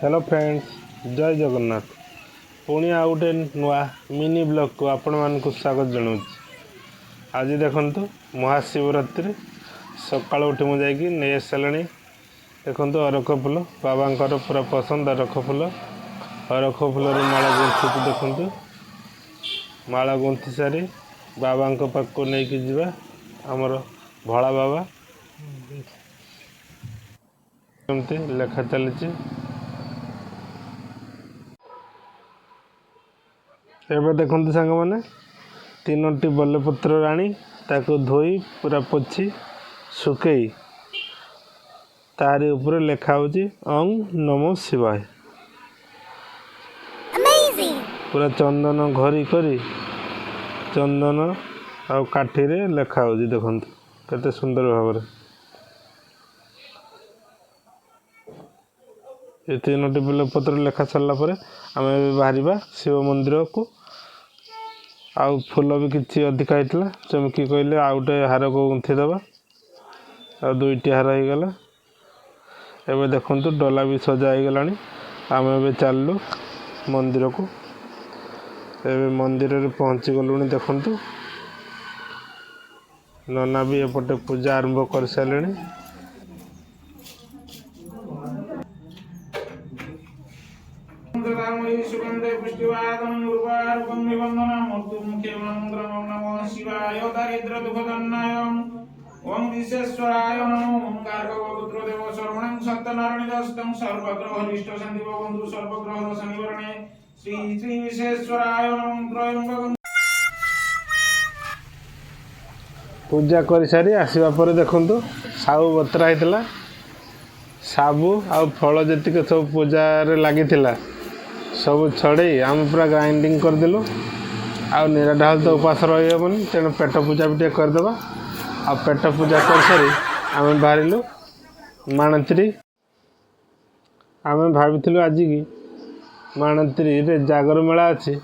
Hello friends, जय जगन्नाथ। पुणी आ गोटे नुआ मिनी ब्लॉग को आपण मानक स्वागत जनाऊँ। आज देखंतु महाशिवरात्रि सकाल उठी मुझे जाकि नहीं सारे देखंतु अरख फूल बाबांकर पूरा पसंद अरख फूल फूल माला गुंथुची देखंतु। माला गुंथि सारी बाबा पाख को लेकिन जीवा आमर भोला बाबा एमती लेखा चली। एवं देखते सांग मैंने तीनोटी बेलपत्र आनी ताको धोई पूरा पोछि सुखई तारी ऊपर लेखा होची ओं नमो शिवाय। पूरा चंदन घरी करी चंदन आ काठी रे लेखा होची देखंतु केते सुंदर भाव। ये तीनोटी बेलपत्र लेखा सरला परे आम बाहर शिव मंदिर को। आउ फूल भी किसी अधिका होता चमकी कहले आउ गोटे हार को गुंथिदेवा आ दुईटी हार हो गला। एवं देखंतु डला भी सजा हो गला। आम ए चलू मंदिर को। एवं मंदिर में पहुँची गलु। देखंतु नना भी एपटे पूजा आरंभ कर सारे। सुगंधे पुष्टिवादं उर्वारुकं निबन्धनं मुक्तिमुखे मन्त्रं नमः शिवाय दारिद्र्य दुःखदन्नायं ओं विश्वेश्वराय नमो ओंकार गोपुत्र देव सर्वणं सत्यनारायणदस्तं सर्वग्रहरिष्ट शान्ति बन्धु सर्वग्रह दोष निवारणे श्री श्री विश्वेश्वराय नमः त्रयंबकं। पूजा कर सारी आसवा पर देखंतु साबु बतरा होता साबु आ फल जी सब पूजा लगी सब छड़े आम पूरा ग्राइंडिंग करदेलु। आ निराढ़ तो उपास रही तेणु पेट पूजा भी करदे। आ पेट पूजा कर सारी आम बाहर माणत्री। आम भाई आज की माणत्री रे जागर मेला अच्छी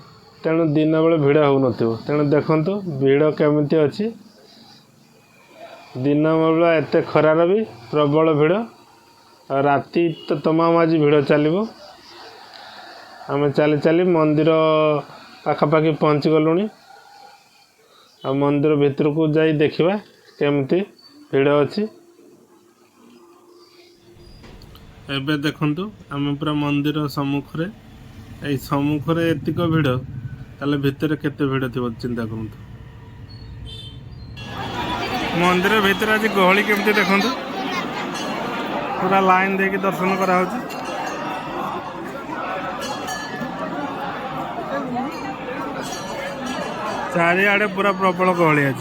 तेणु दिन बेले भिड़ हो नथिबो। तेणु देखंतु भिड़ केमिति अच्छी। दिन बेला एत खरार भी प्रबल भिड़। राति तो तमाम आज भिड़ चलो। आम चली चली मंदिर पाखापाखि पहुँची गलु। आ मंदिर भितर को जाई देखा केमती भिड़ अच्छी। एबे देखंतु आम पूरा मंदिर सम्मुख सम्मुखें एतिक भिड़ ताले भितर केते भिड़ थी चिंता करूँ। मंदिर भितर आज गहली केमती देखंतु पूरा लाइन देके दर्शन करा चारिआडे पूरा प्रबल गहली आज।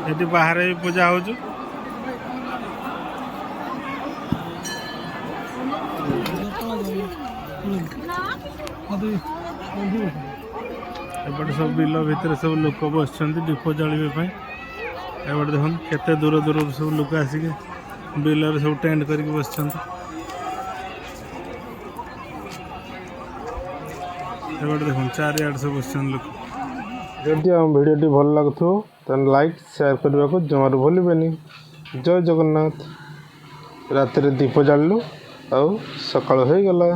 ये बाहर भी पूजा हो एपटे सब बिल भितर सब लोक बस दीप जलिए। एपटे देख केते दूर दूर सब लोक आसिक बिल सब टेंट करके बस। एपटे देख चारिआडे सब बस लोक। जदि आम भिडियोटी भल लगुव तो लाइक शेयर करने को जमार भूलें। जय जगन्नाथ। रात दीप जालु आ सकाळ हो गला।